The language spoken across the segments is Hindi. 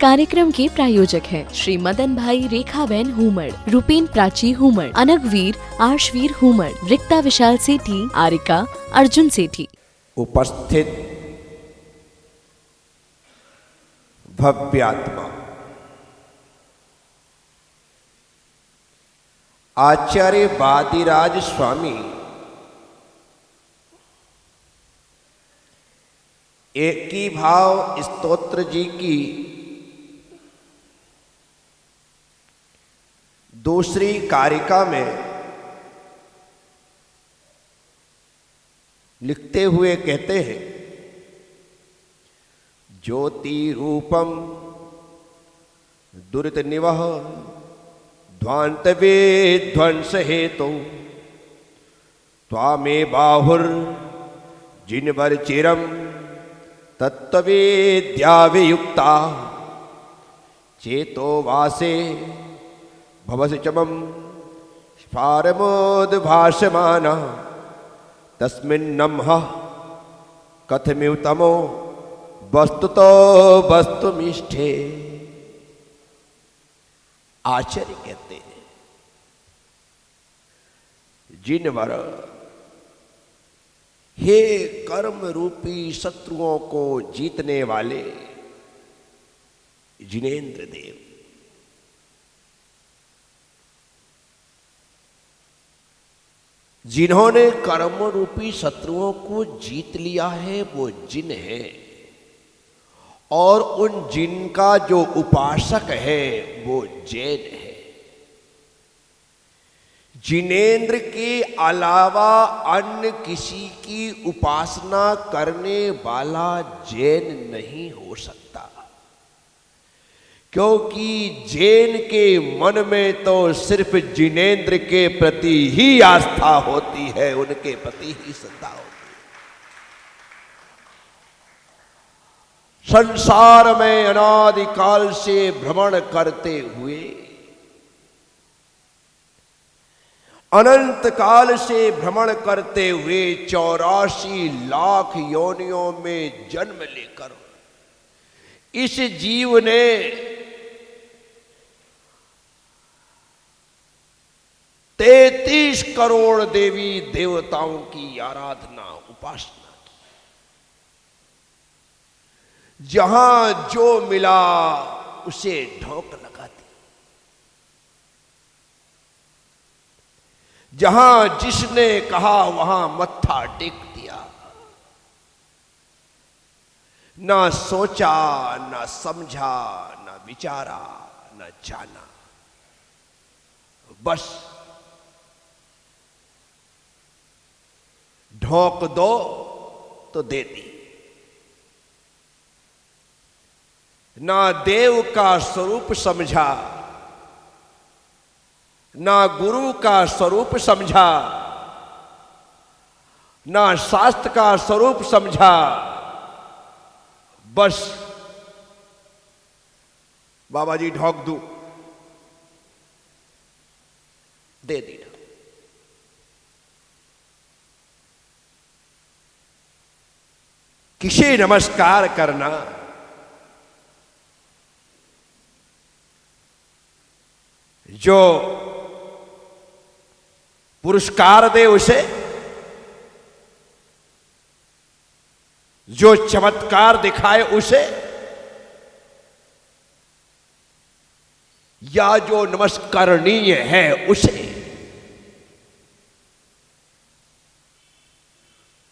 कार्यक्रम के प्रायोजक हैं श्री मदन भाई रेखाबेन हुमड़, रूपेन प्राची हुमड़, अनगवीर आर्शवीर हुमड़, रिक्ता विशाल सेठी, आरिका अर्जुन सेठी। उपस्थित भव्यात्मा आचार्य वादिराज स्वामी एकी भाव स्तोत्र जी की दूसरी कारिका में लिखते हुए कहते हैं, ज्योति रूपम दुरित निवह ध्वांत विध्वंस हेतु त्वामे बाहुर जिनवर चिरम तत्त्वविद्यावियुक्ता चेतो वासे भवसि चमम स्फारमोद्भासमाना तस्मिन्नमः कथमिवतमो वस्तुतो वस्तुमिष्ठे। आचार्य कहते हैं, जिनवर हे कर्म रूपी शत्रुओं को जीतने वाले जिनेन्द्र देव, जिन्होंने कर्म रूपी शत्रुओं को जीत लिया है वो जिन है, और उन जिन का जो उपासक है वो जैन है। जिनेन्द्र के अलावा अन्य किसी की उपासना करने वाला जैन नहीं हो सकता, क्योंकि जैन के मन में तो सिर्फ जिनेन्द्र के प्रति ही आस्था होती है, उनके प्रति ही श्रद्धा होती है। संसार में अनादिकाल से भ्रमण करते हुए, अनंत काल से भ्रमण करते हुए 84 लाख योनियों में जन्म लेकर इस जीव ने तैंतीस करोड़ देवी देवताओं की आराधना उपासना की। जहां जो मिला उसे ढोक लगा दी, जहां जिसने कहा वहां मत्था टेक दिया, ना सोचा, ना समझा, ना विचारा, ना जाना, बस ढोक दो तो दे दी। ना देव का स्वरूप समझा, ना गुरु का स्वरूप समझा, ना शास्त्र का स्वरूप समझा, बस बाबा जी ढोक दूं, दे दिया। किसे नमस्कार करना, जो पुरस्कार दे उसे, जो चमत्कार दिखाए उसे, या जो नमस्करणीय है उसे।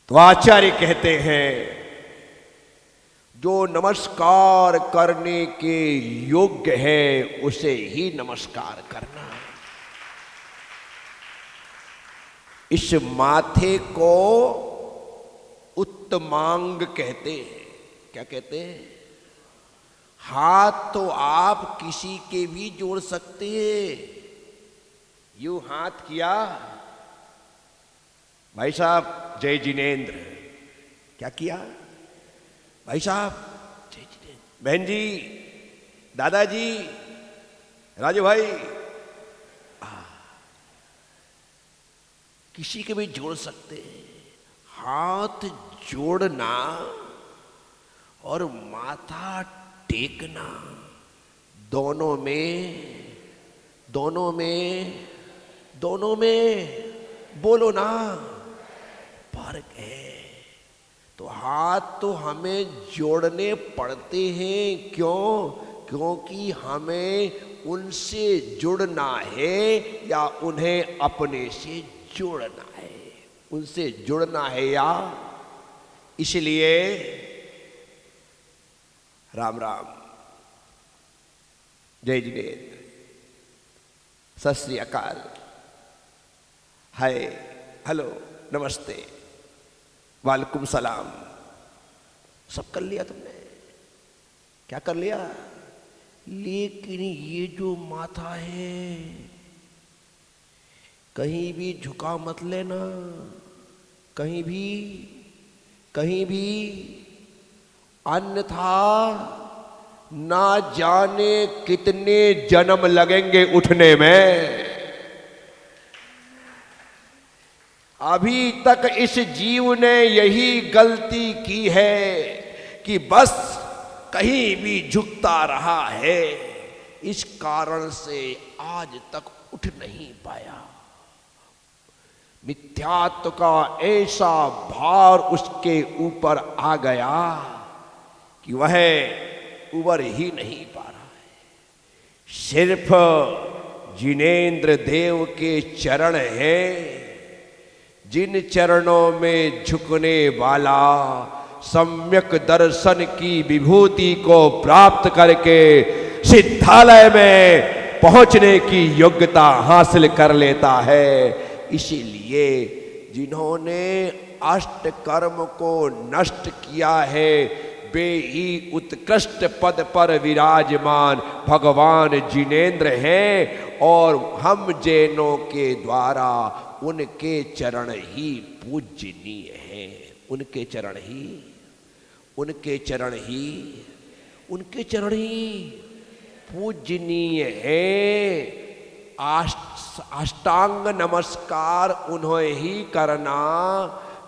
तो आचार्य कहते हैं, जो नमस्कार करने के योग्य है उसे ही नमस्कार करना। इस माथे को उत्तमांग कहते हैं। क्या कहते हैं? हाथ तो आप किसी के भी जोड़ सकते हैं। यूं हाथ किया, भाई साहब जय जिनेन्द्र। क्या किया? भाई साहब जय जिनेन्द्र। बहन जी, दादाजी, राजू भाई, किसी के भी जोड़ सकते हैं। हाथ जोड़ना और माथा टेकना दोनों में बोलो ना फर्क है। तो हाथ तो हमें जोड़ने पड़ते हैं, क्यों? क्योंकि हमें उनसे जुड़ना है या उन्हें अपने से जोड़ना है। उनसे जुड़ना है या, इसलिए राम राम, जय जिनेन्द्र, सत श्री अकाल, हाय, हेलो, नमस्ते, वालेकुम सलाम, सब कर लिया तुमने। क्या कर लिया? लेकिन ये जो माथा है कहीं भी झुका मत लेना, कहीं भी, अन्यथा ना जाने कितने जन्म लगेंगे उठने में। अभी तक इस जीव ने यही गलती की है कि बस कहीं भी झुकता रहा है, इस कारण से आज तक उठ नहीं पाया। मिथ्यात्व का ऐसा भार उसके ऊपर आ गया कि वह उबर ही नहीं पा रहा है। सिर्फ जिनेन्द्र देव के चरण हैं, जिन चरणों में झुकने वाला सम्यक दर्शन की विभूति को प्राप्त करके सिद्धालय में पहुंचने की योग्यता हासिल कर लेता है। इसीलिए जिन्होंने अष्ट कर्म को नष्ट किया है वे ही उत्कृष्ट पद पर विराजमान भगवान जिनेन्द्र हैं, और हम जैनों के द्वारा उनके चरण ही पूजनीय हैं। उनके चरण ही पूजनीय हैं। अष्टांग नमस्कार उन्हें ही करना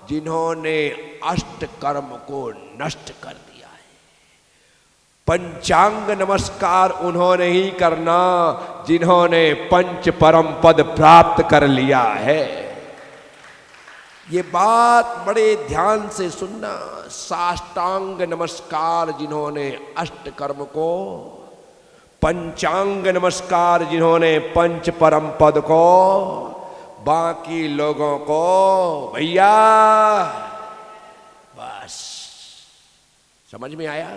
जिन्होंने अष्ट कर्म को नष्ट कर दिया है। पंचांग नमस्कार उन्होंने ही करना जिन्होंने पंच परम पद प्राप्त कर लिया है। ये बात बड़े ध्यान से सुनना। साष्टांग नमस्कार जिन्होंने अष्ट कर्म को, पंचांग नमस्कार जिन्होंने पंच परम पद को, बाकी लोगों को भैया बस समझ में आया।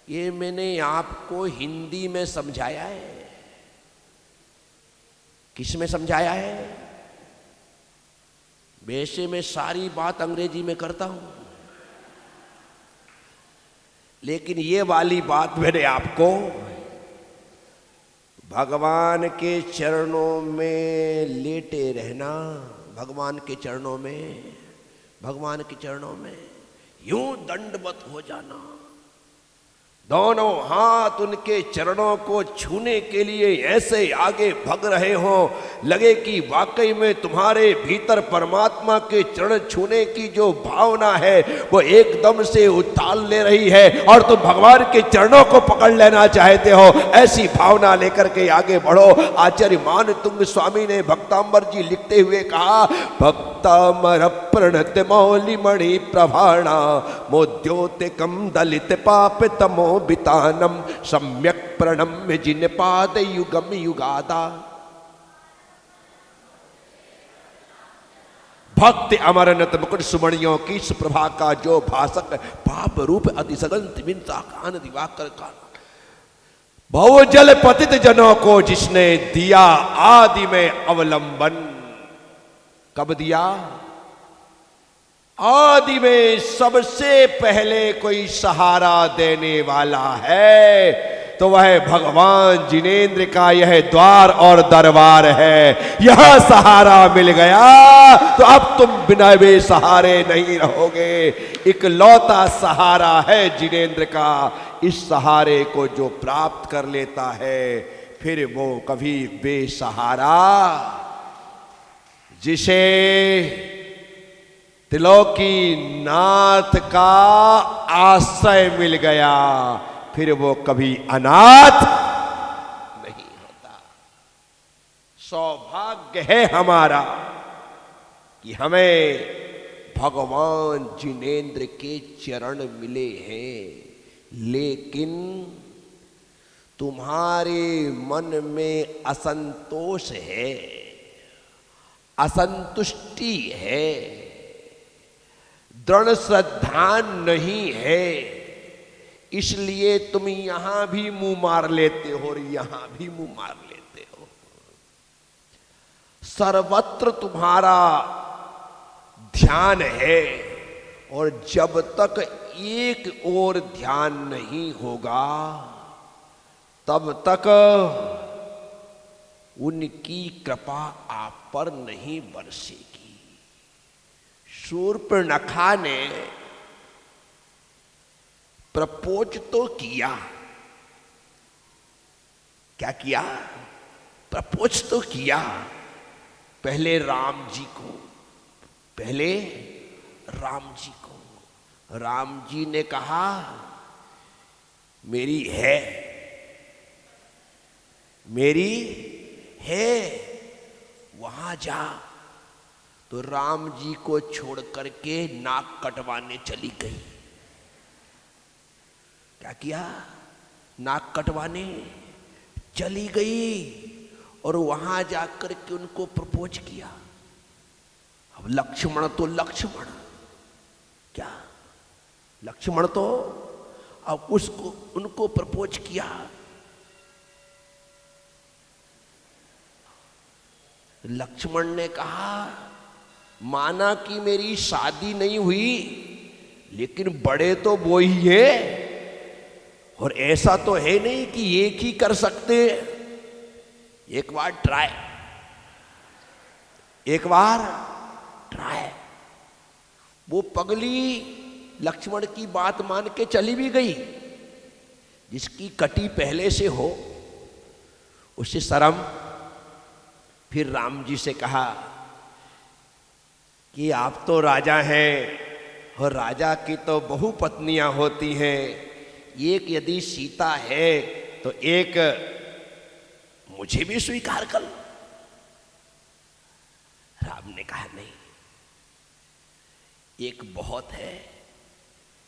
ये मैंने आपको हिंदी में समझाया है। किस में समझाया है? वैसे मैं सारी बात अंग्रेजी में करता हूं, लेकिन ये वाली बात मैंने आपको भगवान के चरणों में लेटे रहना, भगवान के चरणों में यूं दंडवत हो जाना, दोनों हाथ उनके चरणों को छूने के लिए ऐसे आगे भग रहे हो, लगे कि वाकई में तुम्हारे भीतर परमात्मा के चरण छूने की जो भावना है वो एकदम से उछाल ले रही है और तुम भगवान के चरणों को पकड़ लेना चाहते हो। ऐसी भावना लेकर के आगे बढ़ो। आचार्य मान तुंग स्वामी ने भक्तांबर जी लिखते हुए कहा, भक्तामर प्रणत मौलि मणि प्रभाणा मोद्योतिकम दलित पाप तमो बितानम सम्यक प्रणम्य जिन पाद युगम युगादा। भक्ति अमरनत मुकुट सुमणियों की सुप्रभा का जो भाषक पाप रूप अति सगंत विंता कान दिवाकर का भवजल पतित जनों को जिसने दिया आदि में अवलंबन। कब दिया? आदि में सबसे पहले कोई सहारा देने वाला है तो वह भगवान जिनेन्द्र का यह द्वार और दरबार है। यह सहारा मिल गया तो अब तुम बिना बेसहारे नहीं रहोगे। इकलौता सहारा है जिनेन्द्र का। इस सहारे को जो प्राप्त कर लेता है फिर वो कभी बेसहारा, जिसे त्रिलोकी नाथ का आश्रय मिल गया फिर वो कभी अनाथ सौभाग्य है हमारा कि हमें भगवान जिनेंद्र के चरण मिले हैं, लेकिन तुम्हारे मन में असंतोष है, असंतुष्टि है, दृढ़ श्रद्धा नहीं है, इसलिए तुम यहां भी मुंह मार लेते हो और यहां भी मुंह मार लेते हो। सर्वत्र तुम्हारा ध्यान है और जब तक एक और ध्यान नहीं होगा तब तक उनकी कृपा आप पर नहीं बरसेगी। शूर्पणखा ने प्रपोज तो किया, क्या किया? प्रपोज तो किया पहले राम जी को, पहले राम जी को। राम जी ने कहा मेरी है, मेरी है, वहां जा। तो राम जी को छोड़ करके नाक कटवाने चली गई। क्या किया? नाक कटवाने चली गई और वहां जाकर के उनको प्रपोज किया। अब लक्ष्मण तो लक्ष्मण, क्या लक्ष्मण तो अब उसको उनको प्रपोज किया। लक्ष्मण ने कहा माना कि मेरी शादी नहीं हुई, लेकिन बड़े तो वो ही है और ऐसा तो है नहीं कि एक ही कर सकते। एक बार ट्राई, एक बार ट्राई। वो पगली लक्ष्मण की बात मान के चली भी गई। जिसकी कटी पहले से हो उसे शर्म। फिर राम जी से कहा कि आप तो राजा हैं और राजा की तो बहु पत्नियां होती हैं, एक यदि सीता है तो एक मुझे भी स्वीकार कर लो। राम ने कहा नहीं, एक बहुत है,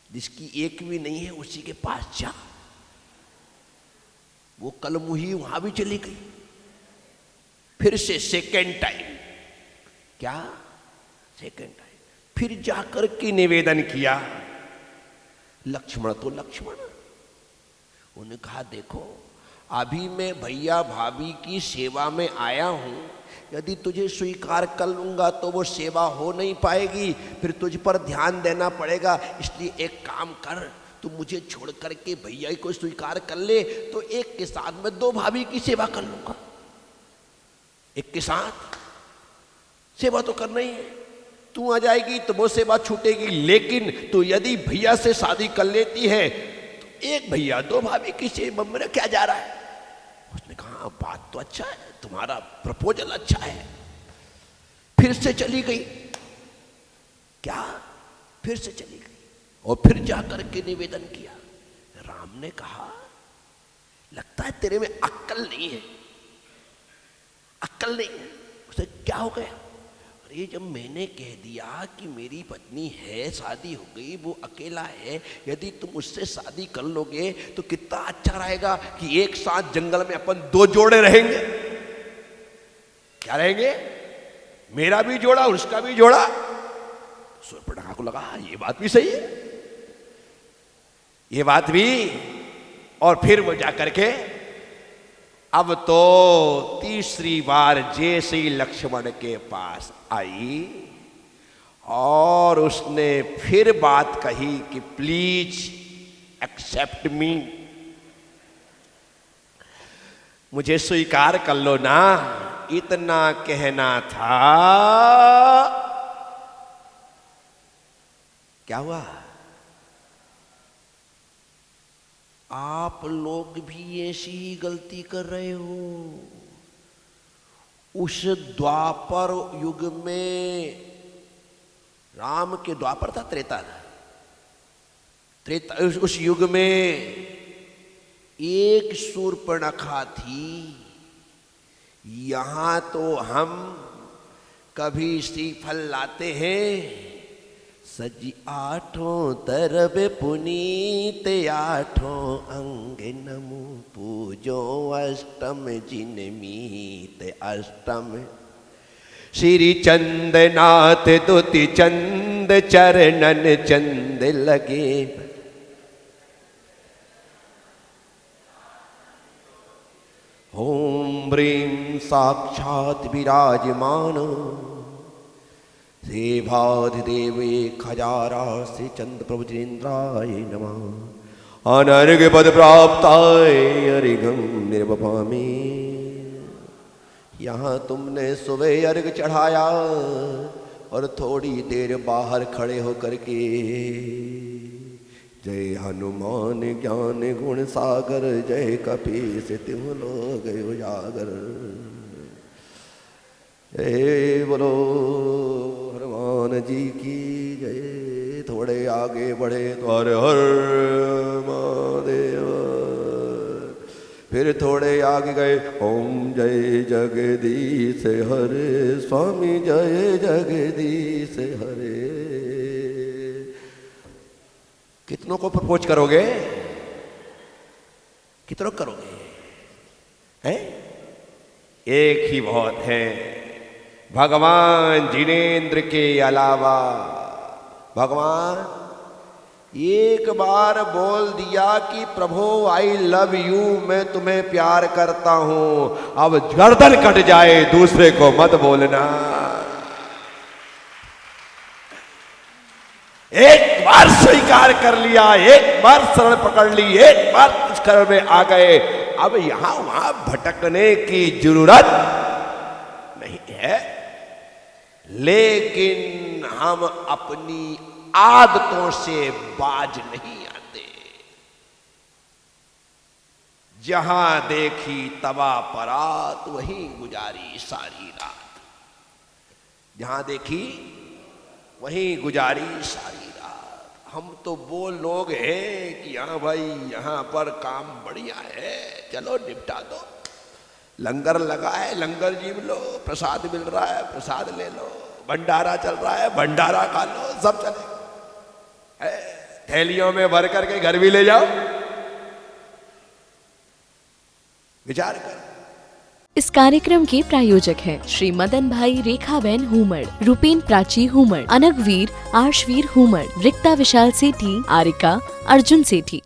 जिसकी एक भी नहीं है उसी के पास जा। वो कलमुही वहां भी चली गई। फिर से सेकेंड टाइम, क्या सेकेंड टाइम, फिर जाकर के निवेदन किया। लक्ष्मण तो लक्ष्मण। उन्होंने कहा देखो अभी मैं भैया भाभी की सेवा में आया हूं, यदि तुझे स्वीकार कर लूंगा तो वो सेवा हो नहीं पाएगी, फिर तुझ पर ध्यान देना पड़ेगा। इसलिए एक काम कर, तू मुझे छोड़ करके भैया को स्वीकार कर ले तो एक के साथ मैं दो भाभी की सेवा कर लूंगा। एक के साथ सेवा तो करना ही है। तू आ जाएगी तो वो सेवा छूटेगी, लेकिन तू यदि भैया से शादी कर लेती है तो एक भैया दो भाभी की सेवा में क्या जा रहा है। उसने कहा बात तो अच्छा है, तुम्हारा प्रपोजल अच्छा है। फिर से चली गई, क्या फिर से चली गई और फिर जाकर के निवेदन किया। राम ने कहा लगता है तेरे में अक्ल नहीं है, अक्ल नहीं है। उसे क्या हो गया? अरे जब मैंने कह दिया कि मेरी पत्नी है, शादी हो गई, वो अकेला है, यदि तुम उससे शादी कर लोगे तो कितना अच्छा रहेगा कि एक साथ जंगल में अपन दो जोड़े रहेंगे। क्या रहेंगे? मेरा भी जोड़ा और उसका भी जोड़ा। शूर्पणखा को लगा ये बात भी सही है, ये बात भी। और फिर वो जाकर के अब तो तीसरी बार जैसे ही लक्ष्मण के पास आई और उसने फिर बात कही कि प्लीज एक्सेप्ट मी, मुझे स्वीकार कर लो ना, इतना कहना था। क्या हुआ? आप लोग भी ऐसी ही गलती कर रहे हो। उस द्वापर युग में, राम के द्वापर था, त्रेता था, त्रेता, उस युग में एक शूर्पणखा थी, यहां तो हम कभी श्रीफल लाते हैं, सजी आठों तरफ पुनीत आठों अंग नमो पूजो अष्टम जिन मीत अष्टम। श्री चंदनाथ दुति चंद चरणन चंद लगे। ओम ह्रीं साक्षात विराजमान सेवाधिदेवे खजारा से चंद प्रभु जिनेन्द्राय नमः। अनर्घ्य पद प्राप्ताय अर्घ्यं निर्वपामि। यहाँ तुमने सुबह अर्घ चढ़ाया और थोड़ी देर बाहर खड़े होकर के जय हनुमान ज्ञान गुण सागर जय कपीस तिहुँ लोग उजागर। जय बोलो हनुमान जी की जय। थोड़े आगे बढ़े तो हर हर महादेव। फिर थोड़े आगे गए ओम जय जगदीश हरे स्वामी जय जगदीश हरे। कितनों को प्रपोज करोगे? कितनों करोगे? हैं? एक ही बहुत है। भगवान जिनेंद्र के अलावा भगवान एक बार बोल दिया कि प्रभु आई लव यू, मैं तुम्हें प्यार करता हूं, अब गर्दन कट जाए दूसरे को मत बोलना। एक बार स्वीकार कर लिया, एक बार शरण पकड़ ली, एक बार दुष्कर्म में आ गए, अब यहां वहां भटकने की जरूरत नहीं है। लेकिन हम अपनी आदतों से बाज नहीं आते। जहां देखी तवा परात वहीं गुजारी सारी रात। जहां देखी वहीं गुजारी सारी रात। हम तो वो लोग हैं कि हाँ भाई यहां पर काम बढ़िया है, चलो निपटा दो। लंगर लगा है, लंगर जीव लो, प्रसाद मिल रहा है, प्रसाद ले लो, भंडारा चल रहा है, भंडारा खा लो, सब चले। थैलियों में भर करके घर भी ले जाओ। विचार कर। इस कार्यक्रम के प्रायोजक हैं श्री मदन भाई रेखाबेन हुमड़, रूपेन प्राची हुमड़, अनघवीर आर्शवीर हुमड़, रिक्ता विशाल सेठी, आरिका अर्जुन सेठी।